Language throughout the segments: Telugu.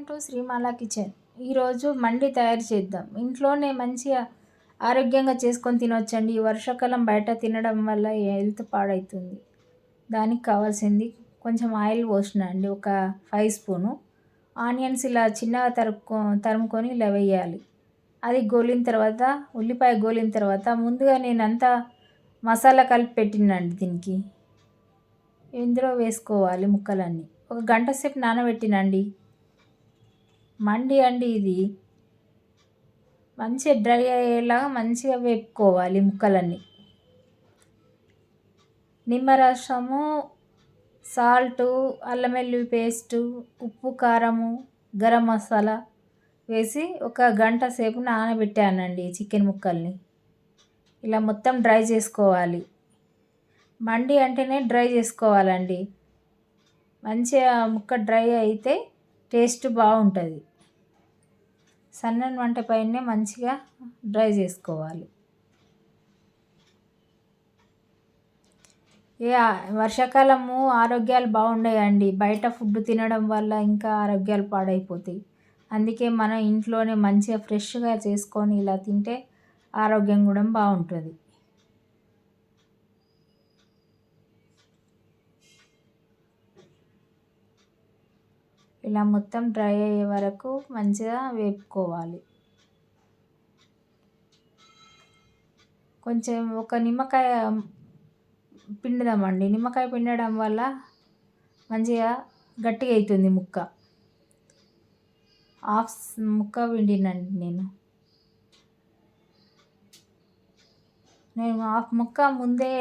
To శ్రీమాల kitchen. ఈరోజు మండి తయారు చేద్దాం. ఇంట్లోనే మంచిగా ఆరోగ్యంగా చేసుకొని తినొచ్చండి. ఈ వర్షాకాలం బయట తినడం వల్ల హెల్త్ పాడవుతుంది. దానికి కావాల్సింది కొంచెం ఆయిల్ పోసిన అండి, ఒక 5 స్పూను. ఆనియన్స్ ఇలా చిన్నగా తరుముకొని ఇలా వేయాలి. అది గోలిన తర్వాత, ఉల్లిపాయ గోలిన తర్వాత ముందుగా నేనంతా మసాలా కలిపి పెట్టినండి. దీనికి ఇందులో వేసుకోవాలి ముక్కలన్నీ. ఒక గంట సేపు నానబెట్టినండి. మండి అండి ఇది మంచిగా డ్రై అయ్యేలాగా మంచిగా వేపుకోవాలి ముక్కలన్నీ. నిమ్మరసము, సాల్టు, అల్లం వెల్లుల్లి పేస్టు, ఉప్పు, కారము, గరం మసాలా వేసి ఒక గంట సేపు నానబెట్టానండి చికెన్ ముక్కల్ని. ఇలా మొత్తం డ్రై చేసుకోవాలి. మండి అంటేనే డ్రై చేసుకోవాలండి. మంచిగా ముక్క డ్రై అయితే టేస్ట్ బాగుంటుంది. సన్నని మంట పైనే మంచిగా డ్రై చేసుకోవాలి. వర్షాకాలము ఆరోగ్యాలు బాగుండయండి. బయట ఫుడ్ తినడం వల్ల ఇంకా ఆరోగ్యాలు పాడైపోతాయి. అందుకే మనం ఇంట్లోనే మంచిగా ఫ్రెష్గా చేసుకొని ఇలా తింటే ఆరోగ్యం కూడా బాగుంటుంది. ఇలా మొత్తం డ్రై అయ్యే వరకు మంచిగా వేపుకోవాలి. కొంచెం ఒక నిమ్మకాయ పిండుదామండి. నిమ్మకాయ పిండడం వల్ల మంచిగా గట్టిగా అవుతుంది ముక్క. హాఫ్ ముక్క పిండినండి నేను హాఫ్ ముక్క ముందే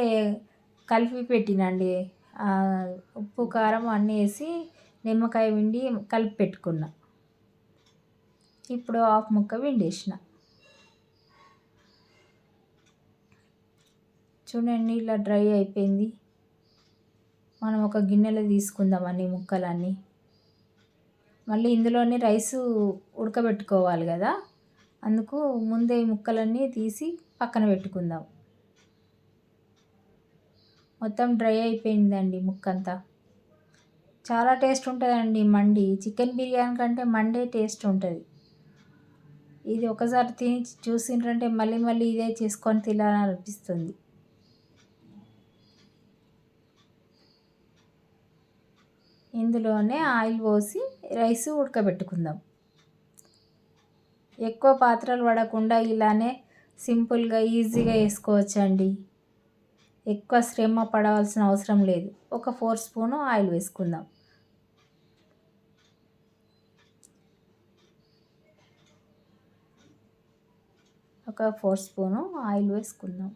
కలిపి పెట్టినండి. ఉప్పు, కారం అన్నీ వేసి నిమ్మకాయ పిండి కలిపి పెట్టుకున్నా. ఇప్పుడు హాఫ్ ముక్క పిండేసిన. చూడండి, ఇలా డ్రై అయిపోయింది. మనం ఒక గిన్నెలో తీసుకుందాం అన్ని ముక్కలన్నీ. మళ్ళీ ఇందులోనే రైసు ఉడకబెట్టుకోవాలి కదా, అందుకు ముందే ఈ ముక్కలన్నీ తీసి పక్కన పెట్టుకుందాం. మొత్తం డ్రై అయిపోయిందండి ముక్కంతా. చాలా టేస్ట్ ఉంటుందండి మండి. చికెన్ బిర్యానీ కంటే మండే టేస్ట్ ఉంటుంది. ఇది ఒకసారి తిని చూసిండ్రంటే మళ్ళీ మళ్ళీ ఇదే చేసుకొని తినాలనిపిస్తుంది. ఇందులోనే ఆయిల్ పోసి రైస్ ఉడకబెట్టుకుందాం. ఎక్కువ పాత్రలు పడకుండా ఇలానే సింపుల్గా ఈజీగా వేసుకోవచ్చండి. ఎక్కువ శ్రమ పడవలసిన అవసరం లేదు. ఒక 4 స్పూను ఆయిల్ వేసుకుందాం. ఒక 4 స్పూను ఆయిల్ వేసుకుందాం.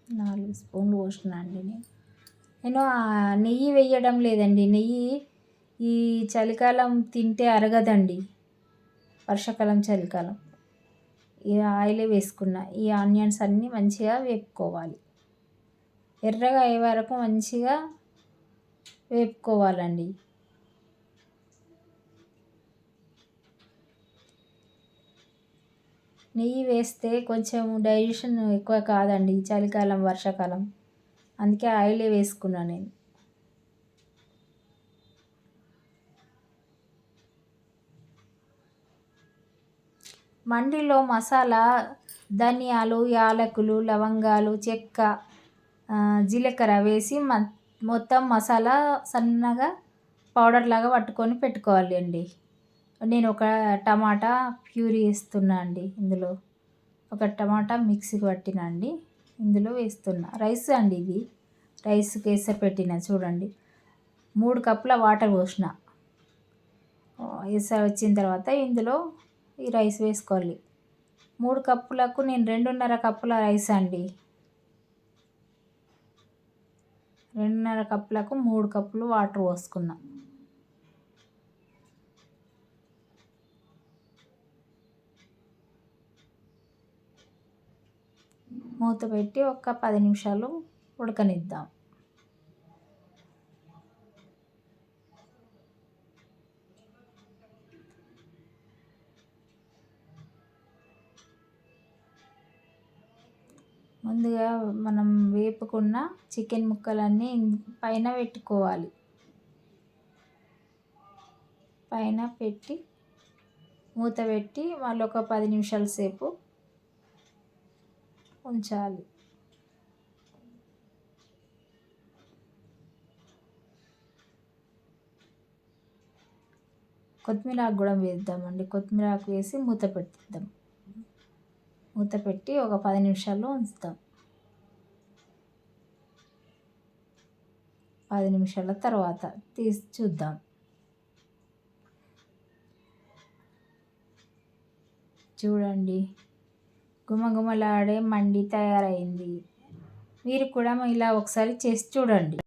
4 స్పూన్లు పోసిన అండి. నేను నెయ్యి వేయడం లేదండి. నెయ్యి ఈ చలికాలం తింటే అరగదండి. వర్షాకాలం, చలికాలం ఈ ఆయిలే వేసుకున్నా. ఈ ఆనియన్స్ అన్నీ మంచిగా వేపుకోవాలి. ఎర్రగా అయ్యే వరకు మంచిగా వేపుకోవాలండి. నెయ్యి వేస్తే కొంచెం డైజెషన్ ఎక్కువ కాదండి చలికాలం, వర్షాకాలం. అందుకే ఆయిలే వేసుకున్నాను నేను. మండిలో మసాలా ధనియాలు, యాలకులు, లవంగాలు, చెక్క, జీలకర్ర వేసి మొత్తం మసాలా సన్నగా పౌడర్ లాగా పట్టుకొని పెట్టుకోవాలి అండి. నేను ఒక టమాటా ప్యూరీ వేస్తున్నా అండి. ఇందులో ఒక టమాటా మిక్సీకి పట్టిన అండి, ఇందులో వేస్తున్నా. రైస్ అండి ఇది, రైస్ కేసరి పెట్టిన. చూడండి, 3 కప్పుల వాటర్ పోసిన. వేసా వచ్చిన తర్వాత ఇందులో ఈ రైస్ వేసుకోవాలి. 3 కప్పులకు నేను 2.5 కప్పుల రైస్ అండి. 2.5 కప్పులకు 3 కప్పులు వాటర్ పోసుకున్నా. మూత పెట్టి ఒక 10 నిమిషాలు ఉడకనిద్దాం. ముందుగా మనం వేపుకున్న చికెన్ ముక్కలన్నీ పైన పెట్టుకోవాలి. పైన పెట్టి మూత పెట్టి మళ్ళీ ఒక 10 నిమిషాల సేపు ఉంచాలి. కొత్తిమీర ఆకు కూడా వేద్దామండి. కొత్తిమీర ఆకు వేసి మూత పెట్టిద్దాం. మూత పెట్టి ఒక 10 నిమిషాలు ఉంచుతాం. 10 నిమిషాల తర్వాత తీసి చూద్దాం. చూడండి, గుమగుమలాడే మండి తయారైంది. మీరు కూడా ఇలా ఒకసారి చేసి చూడండి.